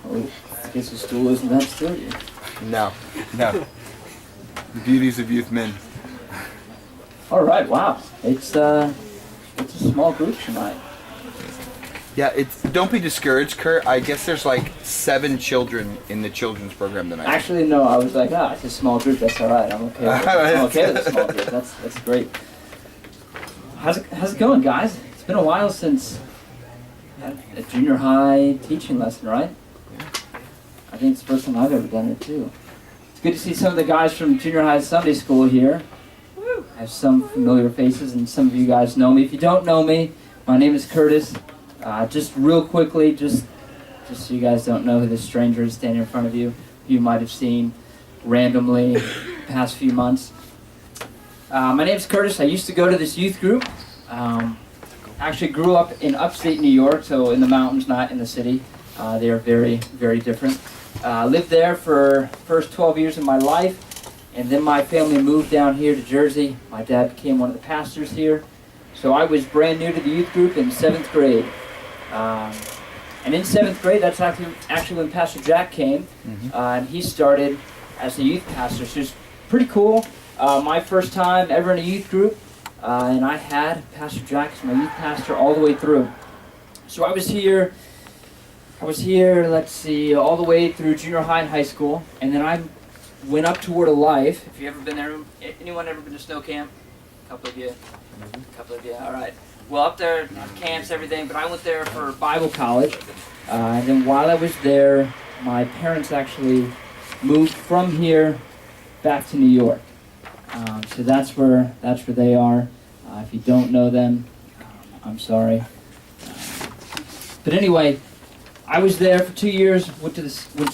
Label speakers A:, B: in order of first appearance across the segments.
A: Oh, I guess the stool isn't that sturdy.
B: No. The beauties of youth men.
A: All right, wow. It's a small group tonight.
B: Yeah, don't be discouraged, Kurt. I guess there's like 7 children in the children's program tonight.
A: Actually, no. I was like, it's a small group. That's all right. I'm okay. I'm okay with a small group. That's great. How's it going, guys? It's been a while since a junior high teaching lesson, right?
B: Yeah.
A: I think it's the first time I've ever done it too. It's good to see some of the guys from junior high Sunday school here. I have some familiar faces, and some of you guys know me. If you don't know me, my name is Curtis. Just real quickly, just so you guys don't know who this stranger is standing in front of you, you might have seen randomly the past few months. My name is Curtis. I used to go to this youth group. Actually grew up in upstate New York, so in the mountains, not in the city. They are very, very different. Lived there for first 12 years of my life, and then my family moved down here to Jersey. My dad became one of the pastors here. So I was brand new to the youth group in 7th grade. And in 7th grade, that's actually when Pastor Jack came, and he started as a youth pastor. So it's pretty cool. My first time ever in a youth group, and I had Pastor Jack as my youth pastor all the way through. So I was here, let's see, all the way through junior high and high school, and then I went up toward a life. If you ever been there, anyone ever been to snow camp? A couple of you. All right. Well, up there, camps, everything, but I went there for Bible college. And then while I was there, my parents actually moved from here back to New York. So that's where they are. If you don't know them, I'm sorry. But anyway, I was there for 2 years, went to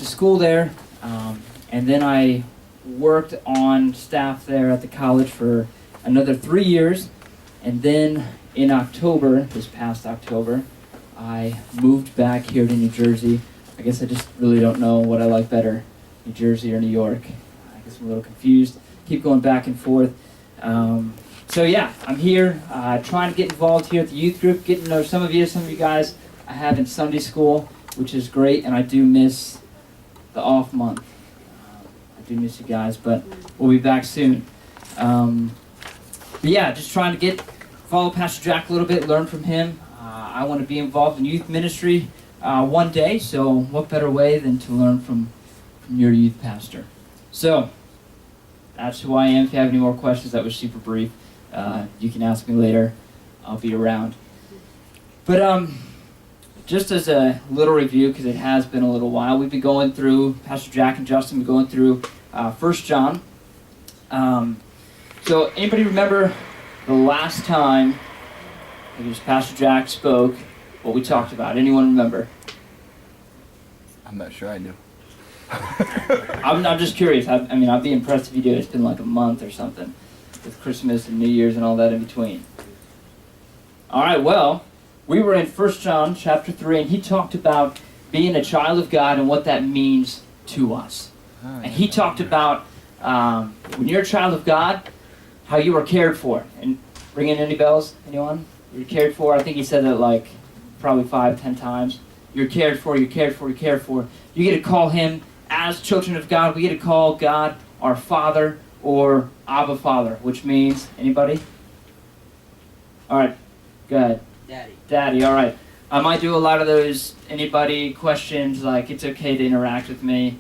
A: school there, and then I worked on staff there at the college for another 3 years. And then in October, this past October, I moved back here to New Jersey. I guess I just really don't know what I like better, New Jersey or New York. I guess I'm a little confused. Keep going back and forth. So yeah, I'm here trying to get involved here at the youth group, getting to know some of you guys I have in Sunday school, which is great, and I do miss the off month. I do miss you guys, but we'll be back soon. But yeah, just trying to follow Pastor Jack a little bit, learn from him. I want to be involved in youth ministry one day, so what better way than to learn from your youth pastor. So, that's who I am. If you have any more questions, that was super brief. You can ask me later. I'll be around. But just as a little review, because it has been a little while, we've been going through, Pastor Jack and Justin have been going through 1 John. So anybody remember the last time Pastor Jack spoke, what we talked about? Anyone remember?
B: I'm not sure I do.
A: I'm just curious. I mean, I'd be impressed if you do. It's been like a month or something with Christmas and New Year's and all that in between. All right, well, we were in 1 John chapter 3, and he talked about being a child of God and what that means to us. And he talked about when you're a child of God, how you are cared for. And ringing any bells? Anyone? You're cared for. I think he said that like probably 5-10 times. You're cared for, you're cared for, you're cared for. You get to call him, as children of God, we get to call God our Father or Abba Father, which means, anybody? All right, go ahead. Daddy, all right. I might do a lot of those anybody questions, like it's okay to interact with me.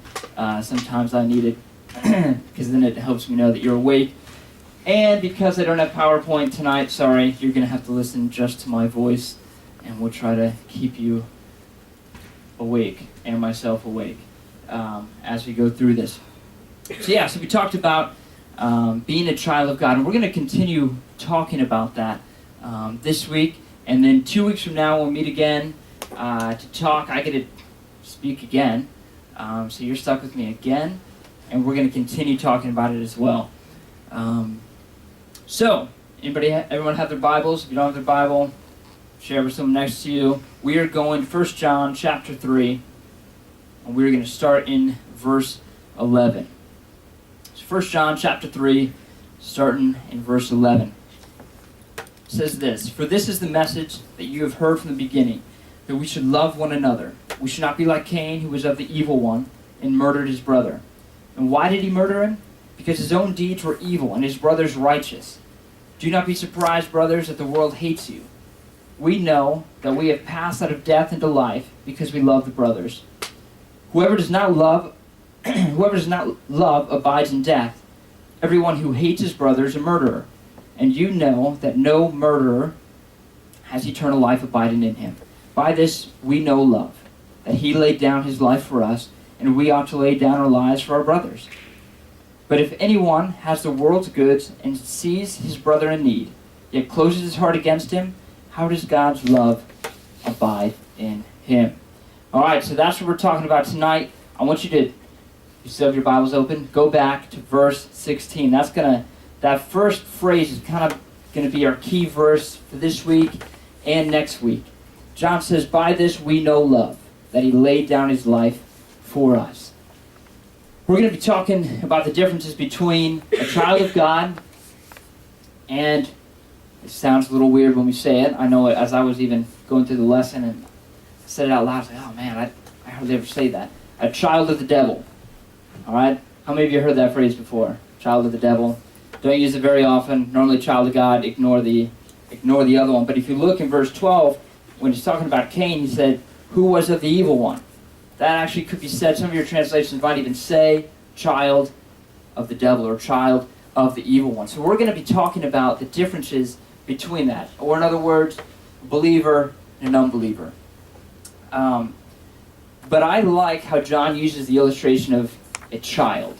A: Sometimes I need it because then it helps me know that you're awake. And because I don't have PowerPoint tonight, sorry, you're going to have to listen just to my voice, and we'll try to keep you awake and myself awake as we go through this. So yeah, so we talked about being a child of God, and we're going to continue talking about that this week, and then 2 weeks from now we'll meet again to talk. I get to speak again, so you're stuck with me again, and we're going to continue talking about it as well. So, everyone have their Bibles? If you don't have their Bible, share with someone next to you. We are going 1 John chapter 3, and we're going to start in verse 11. So 1 John chapter 3, starting in verse 11. It says this, "For this is the message that you have heard from the beginning, that we should love one another. We should not be like Cain, who was of the evil one, and murdered his brother. And why did he murder him? Because his own deeds were evil, and his brother's righteous. Do not be surprised, brothers, that the world hates you. We know that we have passed out of death into life because we love the brothers. Whoever does not love abides in death. Everyone who hates his brother is a murderer. And you know that no murderer has eternal life abiding in him. By this we know love, that he laid down his life for us, and we ought to lay down our lives for our brothers. But if anyone has the world's goods and sees his brother in need, yet closes his heart against him, how does God's love abide in him? All right, so that's what we're talking about tonight. I want you to, if you still have your Bibles open, go back to verse 16. That first phrase is kind of going to be our key verse for this week and next week. John says, by this we know love, that he laid down his life for us. We're going to be talking about the differences between a child of God and, it sounds a little weird when we say it. I know it, as I was even going through the lesson and said it out loud, I was like, oh man, I hardly ever say that. A child of the devil. All right? How many of you heard that phrase before? Child of the devil. Don't use it very often. Normally child of God, ignore the other one. But if you look in verse 12, when he's talking about Cain, he said, who was of the evil one? That actually could be said, some of your translations might even say, child of the devil or child of the evil one. So we're going to be talking about the differences between that. Or in other words, a believer and an unbeliever. But I like how John uses the illustration of a child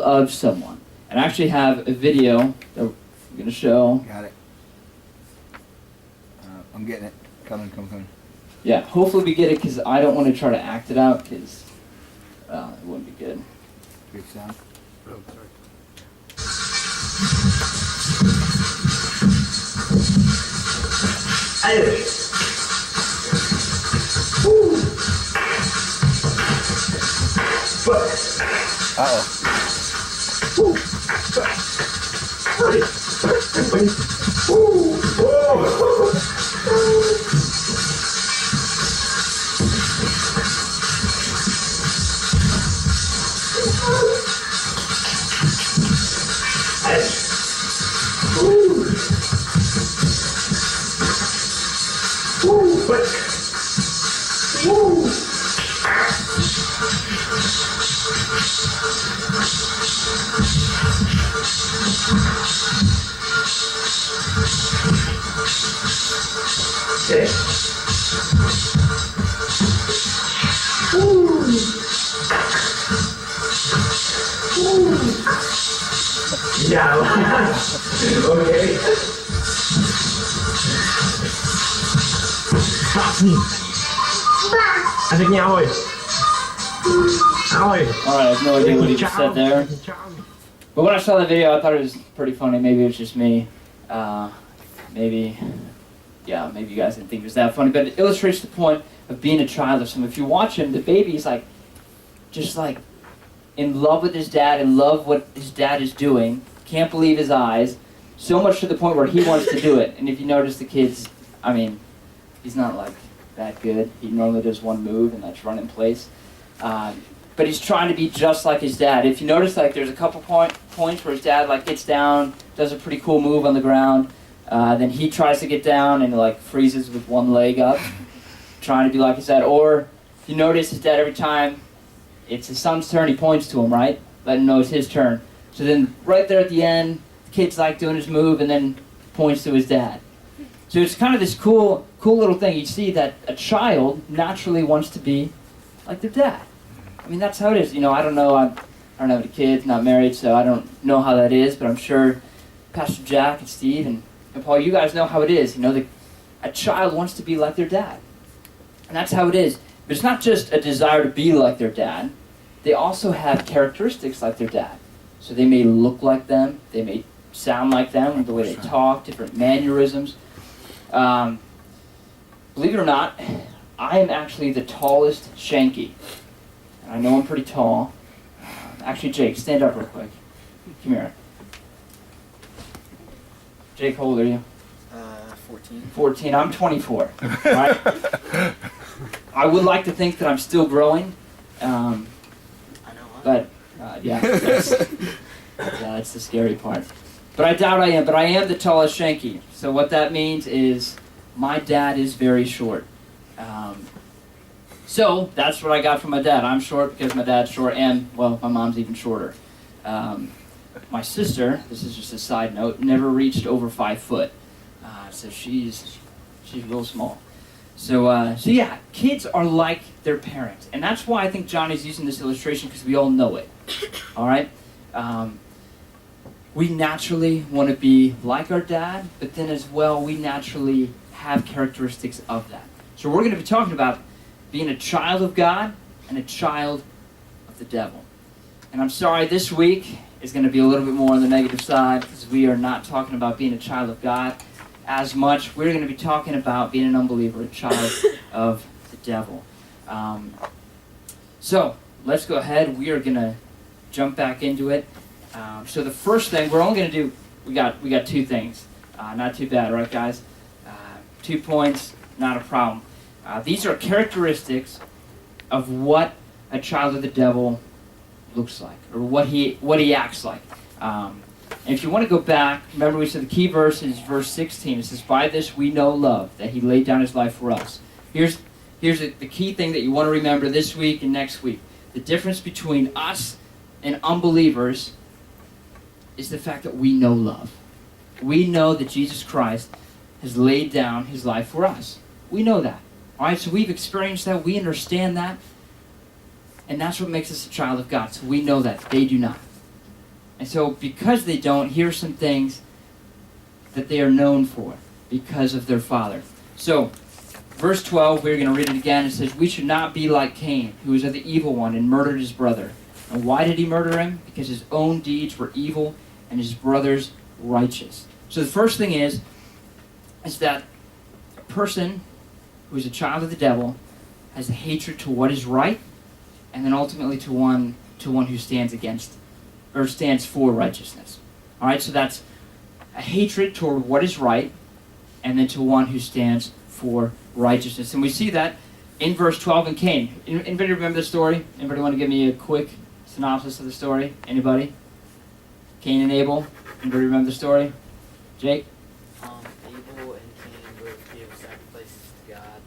A: of someone. And I actually have a video that I'm going to show.
B: Got it. I'm getting it. Coming.
A: Yeah, hopefully we get it, because I don't want to try to act it out, because it wouldn't be good.
B: Good sound. Oh,
C: Yeah. Okay. Anh nghe ơi.
A: Alright, I have no idea what he just said there. But when I saw the video, I thought it was pretty funny. Maybe it was just me. Maybe you guys didn't think it was that funny. But it illustrates the point of being a child of someone. If you watch him, the baby's just in love with his dad, in love what his dad is doing. Can't believe his eyes. So much to the point where he wants to do it. And if you notice the kids, he's not that good. He normally does one move, and that's run in place. But he's trying to be just like his dad. If you notice, there's a couple points where his dad gets down, does a pretty cool move on the ground. Then he tries to get down and freezes with one leg up, trying to be like his dad. Or if you notice, his dad, every time it's his son's turn, he points to him, right? Let him know it's his turn. So then right there at the end, the kid's doing his move and then points to his dad. So it's kind of this cool little thing. You see that a child naturally wants to be like their dad. That's how it is. I don't know. I don't have any kids, not married, so I don't know how that is. But I'm sure Pastor Jack and Steve and Paul, you guys know how it is. A child wants to be like their dad. And that's how it is. But it's not just a desire to be like their dad. They also have characteristics like their dad. So they may look like them. They may sound like them, the way they talk, different mannerisms. Believe it or not, I am actually the tallest Schenke. And I know I'm pretty tall. Actually, Jake, stand up real quick. Come here. Jake, how old are you?
D: 14.
A: 14. I'm 24. Right? I would like to think that I'm still growing, but yeah, that's the scary part. But I doubt I am. But I am the tallest Schenke. So what that means is my dad is very short. So that's what I got from my dad. I'm short because my dad's short, and well, my mom's even shorter. My sister, this is just a side note, never reached over 5 foot. So she's real small. So yeah, kids are like their parents. And that's why I think Johnny's using this illustration, because we all know it. All right? We naturally want to be like our dad, but then as well, we naturally have characteristics of that. So we're going to be talking about being a child of God and a child of the devil. And I'm sorry, this week is going to be a little bit more on the negative side, because we are not talking about being a child of God as much. We're going to be talking about being an unbeliever, a child of the devil. So let's go ahead. We are going to jump back into it. So the first thing we're only going to do, we got 2 things. Not too bad, right, guys? 2 points, not a problem. These are characteristics of what a child of the devil looks like, or what he acts like. And if you want to go back, remember we said the key verse is verse 16. It says, "By this we know love, that he laid down his life for us." Here's the key thing that you want to remember this week and next week. The difference between us and unbelievers is the fact that we know love. We know that Jesus Christ has laid down his life for us. We know that. All right, so we've experienced that. We understand that. And that's what makes us a child of God. So we know that. They do not. And so because they don't, here's some things that they are known for because of their father. So, verse 12, we're going to read it again. It says, "We should not be like Cain, who was of the evil one and murdered his brother." And why did he murder him? Because his own deeds were evil and his brother's righteous. So the first thing is that a person who is a child of the devil has a hatred to what is right, and then ultimately to one who stands against or stands for righteousness. All right, so that's a hatred toward what is right, and then to one who stands for righteousness. And we see that in verse 12 in Cain. Anybody remember the story? Anybody want to give me a quick synopsis of the story? Anybody? Cain and Abel. Anybody remember the story? Jake?
D: Abel and Cain both give sacrifices to God,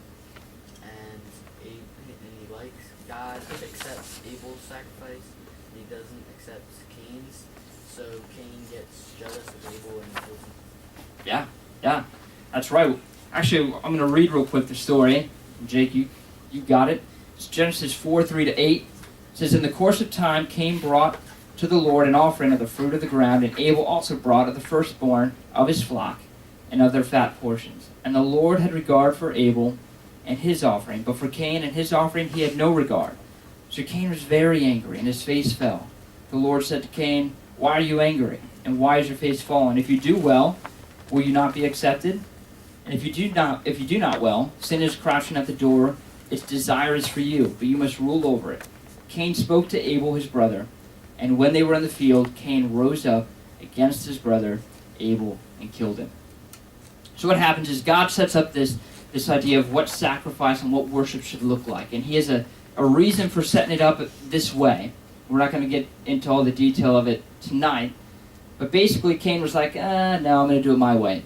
D: and he likes God accepts Abel's sacrifice, and he doesn't accept Cain's. So Cain gets jealous of Abel and kills him.
A: Yeah, that's right. Actually, I'm going to read real quick the story. Jake, you got it. It's Genesis 4:3-8. It says, "In the course of time, Cain brought to the Lord an offering of the fruit of the ground, and Abel also brought of the firstborn of his flock and of their fat portions. And the Lord had regard for Abel and his offering, but for Cain and his offering he had no regard. So Cain was very angry, and his face fell. The Lord said to Cain, 'Why are you angry? And why is your face fallen? If you do well, will you not be accepted? And if you do not well, sin is crouching at the door. Its desire is for you, but you must rule over it.' Cain spoke to Abel his brother, and when they were in the field, Cain rose up against his brother Abel and killed him." So what happens is God sets up this idea of what sacrifice and what worship should look like. And he has a reason for setting it up this way. We're not going to get into all the detail of it tonight. But basically Cain was like, no, I'm going to do it my way.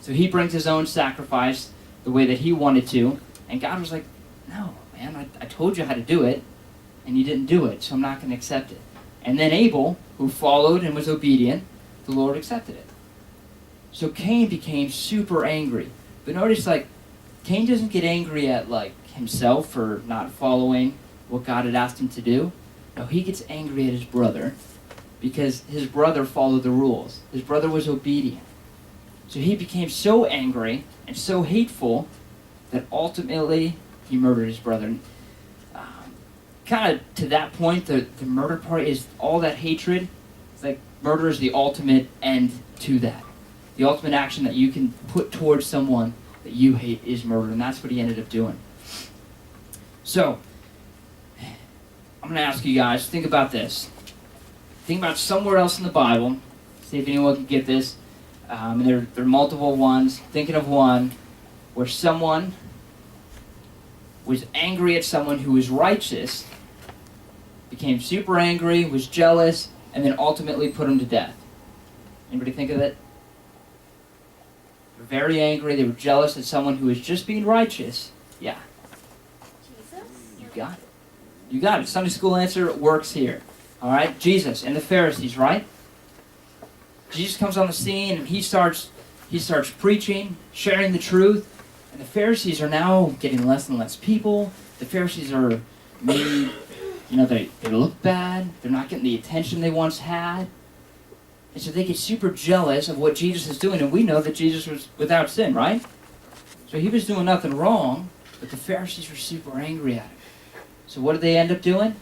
A: So he brings his own sacrifice the way that he wanted to. And God was like, no, man, I told you how to do it, and you didn't do it, so I'm not going to accept it. And then Abel, who followed and was obedient, the Lord accepted it. So Cain became super angry. But notice, Cain doesn't get angry at, himself for not following what God had asked him to do. No, he gets angry at his brother because his brother followed the rules. His brother was obedient. So he became so angry and so hateful that ultimately he murdered his brother. Kind of to that point, the murder part is all that hatred. It's like murder is the ultimate end to that. The ultimate action that you can put towards someone that you hate is murder, and that's what he ended up doing. So, I'm going to ask you guys, think about this. Think about somewhere else in the Bible. See if anyone can get this. And there are multiple ones. Thinking of one where someone was angry at someone who was righteous, became super angry, was jealous, and then ultimately put him to death. Anybody think of it? They were very angry, they were jealous at someone who was just being righteous. Yeah.
E: Jesus?
A: You got it. You got it. Sunday school answer works here. Alright? Jesus and the Pharisees, right? Jesus comes on the scene and he starts preaching, sharing the truth, and the Pharisees are now getting less and less people. The Pharisees are maybe, they look bad. They're not getting the attention they once had. And so they get super jealous of what Jesus is doing, and we know that Jesus was without sin, right? So he was doing nothing wrong, but the Pharisees were super angry at him. So what did they end up doing?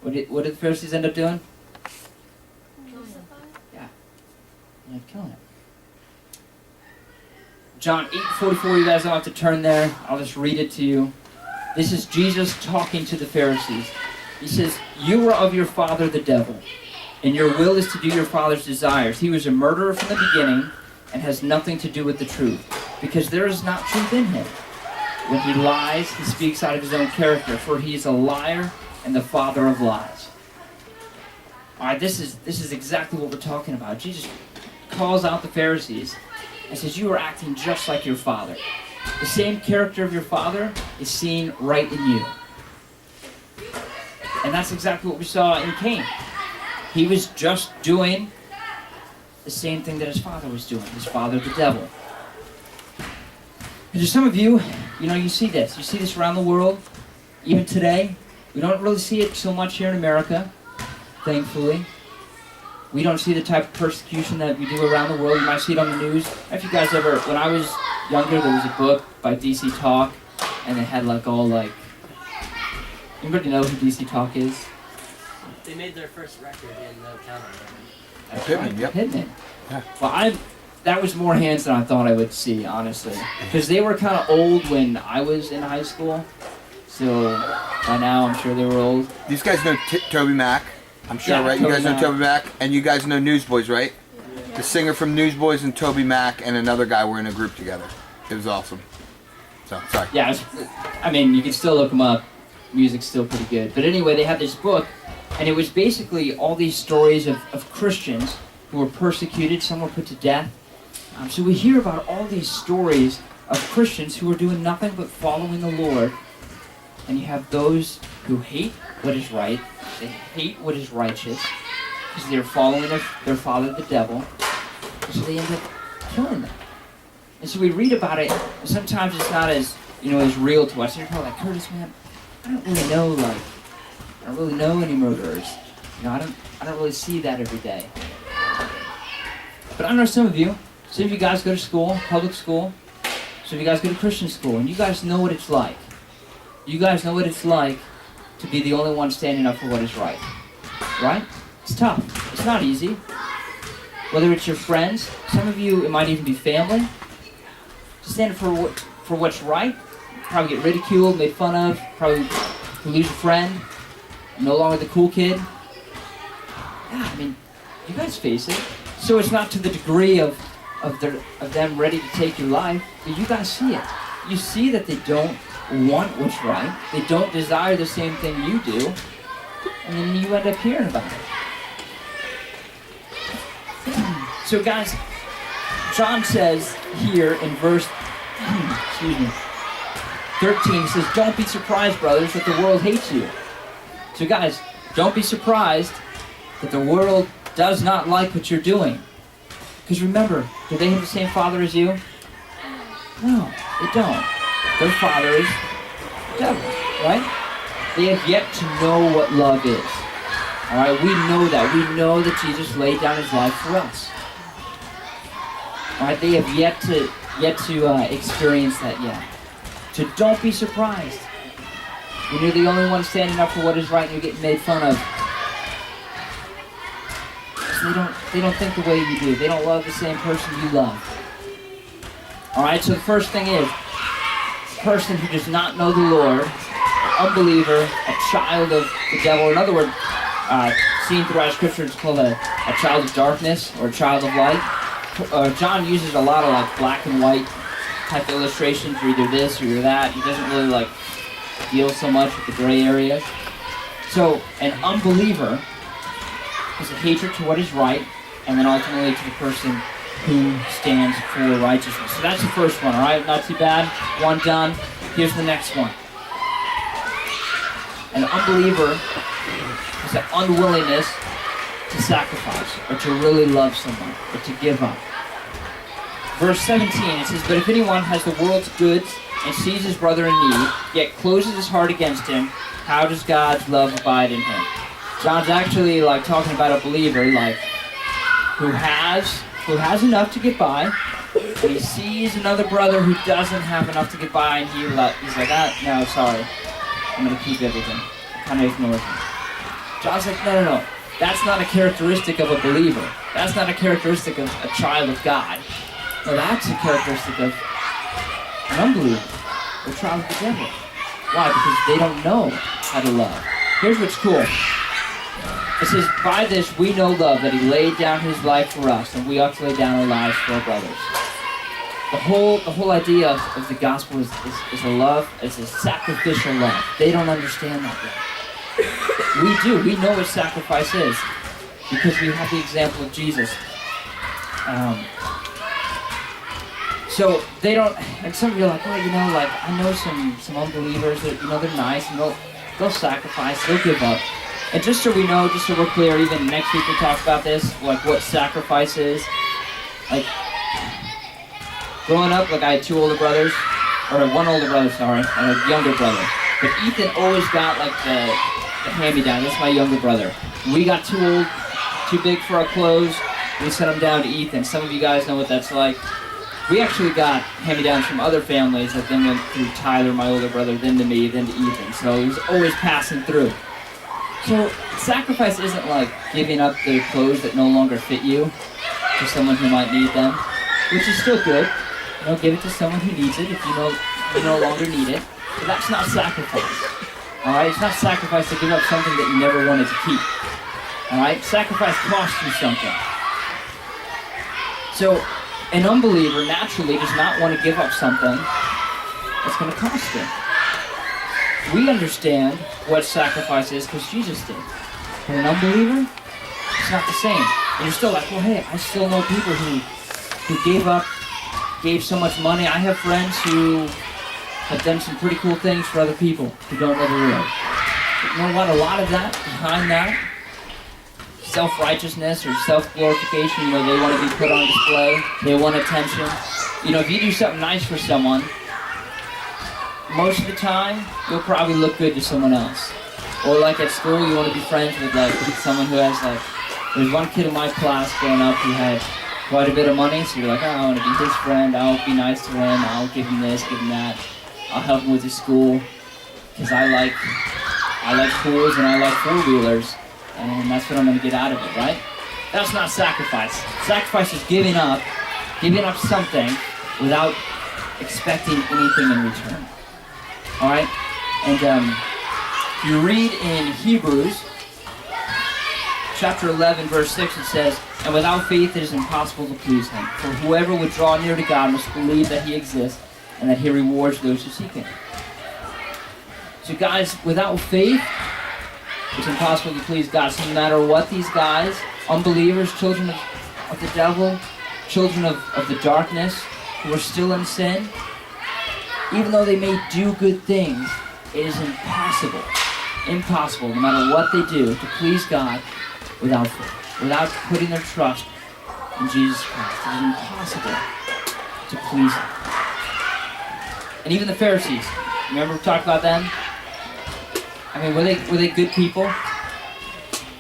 A: What did the Pharisees end up doing? Yeah. They ended up killing him. John 8:44, you guys don't have to turn there. I'll just read it to you. This is Jesus talking to the Pharisees. He says, "You are of your father the devil, and your will is to do your father's desires. He was a murderer from the beginning and has nothing to do with the truth, because there is not truth in him. When he lies, he speaks out of his own character, for he is a liar and the father of lies." All right, this is exactly what we're talking about. Jesus calls out the Pharisees and says, "You are acting just like your father. The same character of your father is seen right in you." And that's exactly what we saw in Cain. He was just doing the same thing that his father was doing. His father, the devil. And to some of you, you see this. You see this around the world. Even today, we don't really see it so much here in America, thankfully. We don't see the type of persecution that we do around the world. You might see it on the news. If you guys ever, when I was younger, there was a book by DC Talk, and it had anybody know who DC Talk is?
F: They made their first record in the town.
B: Pittman, yep.
A: Pittman.
B: Yeah.
A: Well, that was more hands than I thought I would see, honestly. Because they were kind of old when I was in high school. So, by now, I'm sure they were old.
B: These guys know Toby Mac. I'm sure,
A: Yeah,
B: right? You guys know
A: Mac.
B: Toby Mac? And you guys know Newsboys, right? Yeah. The singer from Newsboys and Toby Mac and another guy were in a group together. It was awesome. So, sorry.
A: Yeah, you can still look them up. Music's still pretty good. But anyway, they had this book, and it was basically all these stories of Christians who were persecuted. Some were put to death. So we hear about all these stories of Christians who are doing nothing but following the Lord. And you have those who hate what is right. They hate what is righteous because they're following their father, the devil. And so they end up killing them. And so we read about it, and sometimes it's not as real to us. And you're probably like, "Curtis, man, I don't really know any murderers. I don't really see that every day." But I know some of you guys go to school, public school. Some of you guys go to Christian school, and you guys know what it's like. You guys know what it's like to be the only one standing up for what is right. Right? It's tough. It's not easy. Whether it's your friends, some of you, it might even be family. To stand up for what's right, probably get ridiculed, made fun of, probably lose a friend, no longer the cool kid. Yeah, you guys face it. So it's not to the degree of them ready to take your life, but you guys see it. You see that they don't want what's right. They don't desire the same thing you do, and then you end up hearing about it. So guys, John says here in verse 13, he says, "Don't be surprised, brothers, that the world hates you." So guys, don't be surprised that the world does not like what you're doing. Because remember, do they have the same father as you? No, they don't. Their father is the devil, right? They have yet to know what love is. All right, we know that. We know that Jesus laid down his life for us. All right, they have yet to experience that yet. So don't be surprised when you're the only one standing up for what is right and you're getting made fun of. They don't think the way you do. They don't love the same person you love. All right, so the first thing is, a person who does not know the Lord, an unbeliever, a child of the devil. In other words, seen throughout Scripture, it's called a child of darkness or a child of light. John uses a lot of black and white type illustrations. You're either this or you're that. He doesn't really like deal so much with the gray areas. So an unbeliever is a hatred to what is right, and then ultimately to the person who stands for righteousness. So that's the first one, all right? Not too bad. One done. Here's the next one. An unbeliever is an unwillingness to sacrifice, or to really love someone, or to give up. Verse 17, it says, "But if anyone has the world's goods and sees his brother in need, yet closes his heart against him, how does God's love abide in him?" John's actually like talking about a believer, like who has enough to get by, and he sees another brother who doesn't have enough to get by, and he's like, no, sorry, I'm gonna keep everything. Kind of ignores him. John's like, no. That's not a characteristic of a believer. That's not a characteristic of a child of God. No, that's a characteristic of an unbeliever, a child of the devil. Why? Because they don't know how to love. Here's what's cool. It says, "By this we know love, that he laid down his life for us, and we ought to lay down our lives for our brothers." The whole idea of the gospel is a love, it's a sacrificial love. They don't understand that yet. We do. We know what sacrifice is because we have the example of Jesus. So they don't, and some of you are like, well, I know some unbelievers that, they're nice and they'll sacrifice, they'll give up. And just so we know, just so we're clear, even next week we'll talk about this, like what sacrifice is. Like, growing up, like I had two older brothers, or one older brother, sorry, and a younger brother. But Ethan always got like the hand-me-down. That's my younger brother. We got too old, too big for our clothes. We sent them down to Ethan. Some of you guys know what that's like. We actually got hand-me-downs from other families that then went through Tyler, my older brother, then to me, then to Ethan. So it was always passing through. So sacrifice isn't like giving up the clothes that no longer fit you to someone who might need them, which is still good. Give it to someone who needs it if you no longer need it. But that's not sacrifice. Alright? It's not sacrifice to give up something that you never wanted to keep. Alright? Sacrifice costs you something. So, an unbeliever naturally does not want to give up something that's going to cost them. We understand what sacrifice is because Jesus did. But an unbeliever, it's not the same. And you're still like, well, hey, I still know people who gave so much money. I have friends who have done some pretty cool things for other people who don't know the Lord. But you know what? A lot of that, behind that, self-righteousness or self-glorification, they want to be put on display. They want attention. If you do something nice for someone, most of the time, you'll probably look good to someone else. Or like at school, you want to be friends with someone who has there's one kid in my class growing up who had quite a bit of money, so you're like, oh, I want to be his friend, I'll be nice to him, I'll give him this, give him that, I'll help him with his school, because I like pools and I like four-wheelers, and that's what I'm going to get out of it, right? That's not sacrifice. Sacrifice is giving up something without expecting anything in return. Alright? And you read in Hebrews, chapter 11, verse 6, it says, "And without faith it is impossible to please him. For whoever would draw near to God must believe that he exists and that he rewards those who seek him." So guys, without faith, it's impossible to please God. So no matter what these guys, unbelievers, children of the devil, children of the darkness, who are still in sin, even though they may do good things, it is impossible, no matter what they do, to please God without faith, without putting their trust in Jesus Christ. It is impossible to please him. And even the Pharisees, remember we talked about them? I mean, were they good people?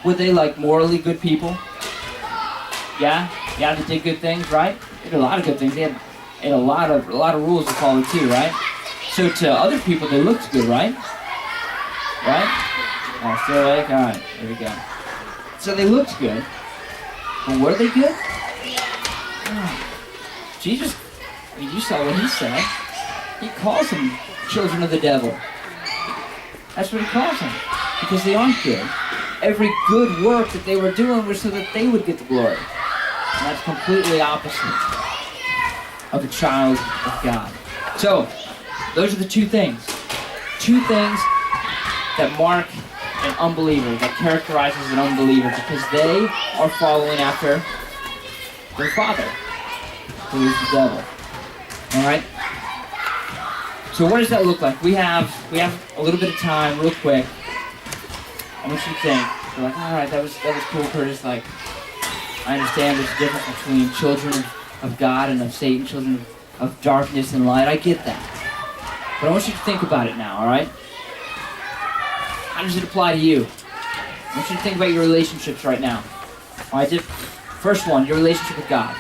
A: Were they morally good people? Yeah, they did good things, right? They did a lot of good things. They had a lot of rules to follow too, right? So to other people, they looked good, right? Right? Oh, still awake? All right, there we go. So they looked good, but were they good? Oh. Jesus, you saw what he said. He calls them children of the devil. That's what he calls them, because they aren't good. Every good work that they were doing was so that they would get the glory. And that's completely opposite. of a child of God. So, those are the two things. Two things that mark an unbeliever, that characterizes an unbeliever, because they are following after their father, who is the devil. Alright? So what does that look like? We have a little bit of time, real quick. I want you to think. You're like, alright, that was cool, Curtis. Like, I understand there's a difference between children of God and of Satan, children of darkness and light. I get that. But I want you to think about it now, alright? How does it apply to you? I want you to think about your relationships right now. Alright, first one, your relationship with God.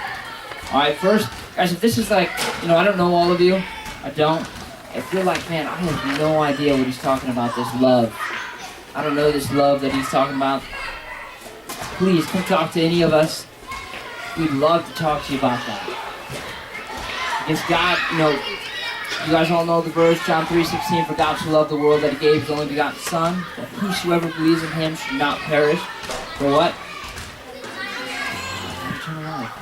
A: Alright, first, guys, if this is like, I don't know all of you. I don't. If you're like, man, I have no idea what he's talking about, this love. I don't know this love that he's talking about. Please, come talk to any of us. We'd love to talk to you about that. Because God, you guys all know the verse, John 3:16, for God so loved the world that he gave his only begotten Son, that whosoever believes in him should not perish. For what? Eternal life.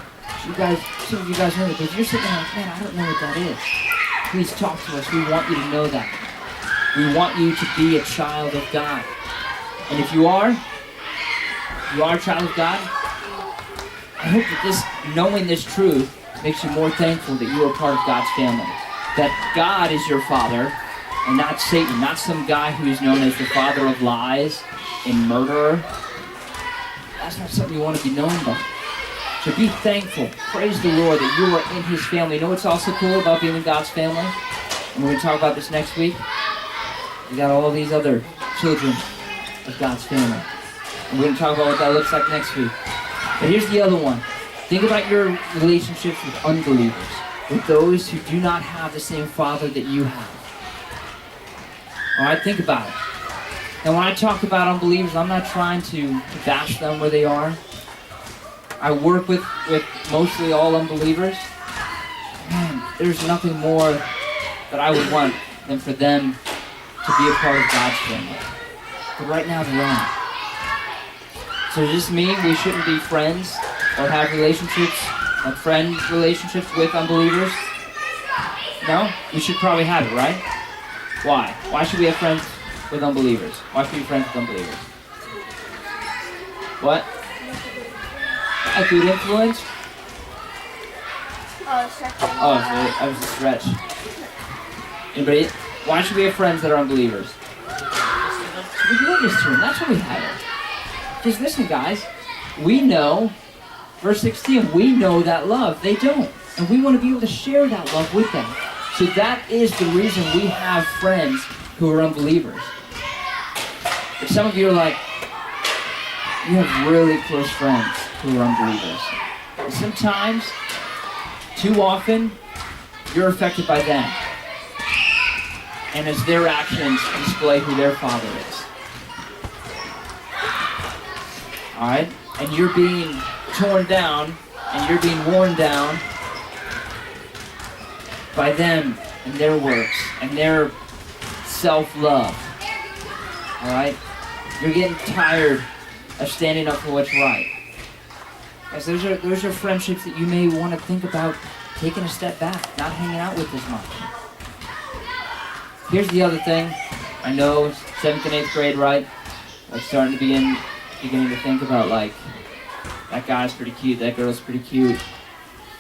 A: So some of you guys know that, but if you're sitting there like, man, I don't know what that is. Please talk to us. We want you to know that. We want you to be a child of God. And if you are a child of God, I hope that knowing this truth makes you more thankful that you are part of God's family. That God is your father, and not Satan, not some guy who is known as the father of lies and murderer. That's not something you want to be known by. So be thankful. Praise the Lord that you are in his family. You know what's also cool about being in God's family? And we're going to talk about this next week. We got all these other children of God's family. And we're going to talk about what that looks like next week. But here's the other one. Think about your relationships with unbelievers, with those who do not have the same father that you have. Alright, think about it. Now when I talk about unbelievers, I'm not trying to bash them where they are. I work with mostly all unbelievers. Man, there's nothing more that I would want than for them to be a part of God's family. But right now they're not. So does this mean we shouldn't be friends or have relationships, like friend relationships with unbelievers? No? We should probably have it, right? Why? Why should we have friends with unbelievers? Why should we be friends with unbelievers? What? A good influence? Oh, that was a stretch. Anybody? Why should we have friends that are unbelievers? We can witness to them. That's what we have it. Because listen, guys, we know, verse 16, we know that love. They don't. And we want to be able to share that love with them. So that is the reason we have friends who are unbelievers. But some of you are like, you have really close friends who are unbelievers. And sometimes, too often, you're affected by them. And as their actions display who their father is. Alright? And you're being torn down, and you're being worn down by them and their works and their self-love. Alright? You're getting tired of standing up for what's right. Guys, those are friendships that you may want to think about taking a step back, not hanging out with as much. Here's the other thing. I know 7th and 8th grade, right? Like starting to beginning to think about like, that guy's pretty cute, that girl's pretty cute.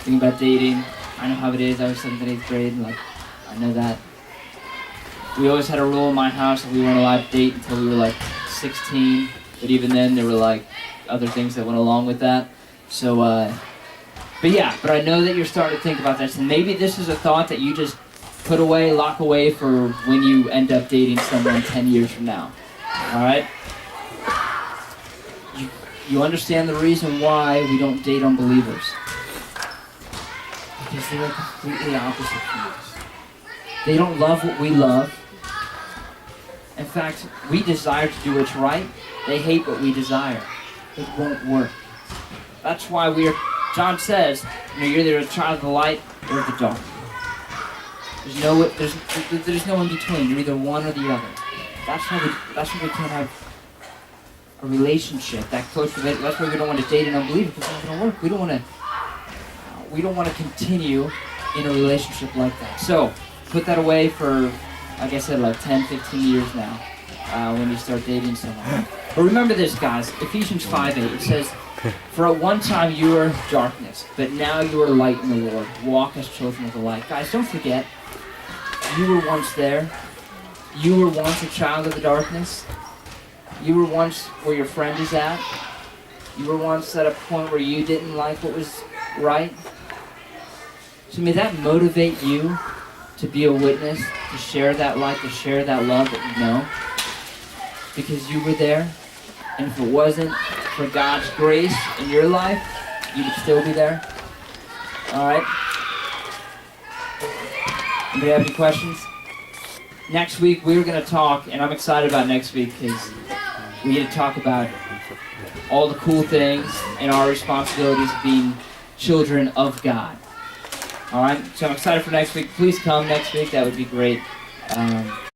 A: Thinking about dating. I know how it is. I was 7th and 8th grade, and like, I know that. We always had a rule in my house that we weren't allowed to date until we were like 16. But even then, there were like other things that went along with that. So, but I know that you're starting to think about this, and maybe this is a thought that you just put away, lock away for when you end up dating someone 10 years from now. Alright? You understand the reason why we don't date unbelievers. Because they are completely opposite from us. They don't love what we love. In fact, we desire to do what's right. They hate what we desire. It won't work. That's why John says, you're either a child of the light or of the dark. There's no in between. You're either one or the other. That's why we can't have a relationship that close with it. That's why we don't want to date an unbeliever, because it's not going to work. We don't want to continue in a relationship like that. So, put that away for, like I said, like 10, 15 years now, when you start dating someone. But remember this, guys. Ephesians 5:8, it says, "For at one time you were darkness, but now you are light in the Lord. Walk as children of the light." Guys, don't forget, you were once there. You were once a child of the darkness. You were once where your friend is at. You were once at a point where you didn't like what was right. So may that motivate you to be a witness, to share that light, to share that love that you know. Because you were there. And if it wasn't for God's grace in your life, you would still be there. Alright? Anybody have any questions? Next week we're going to talk, and I'm excited about next week because we get to talk about all the cool things and our responsibilities of being children of God. Alright? So I'm excited for next week. Please come next week. That would be great.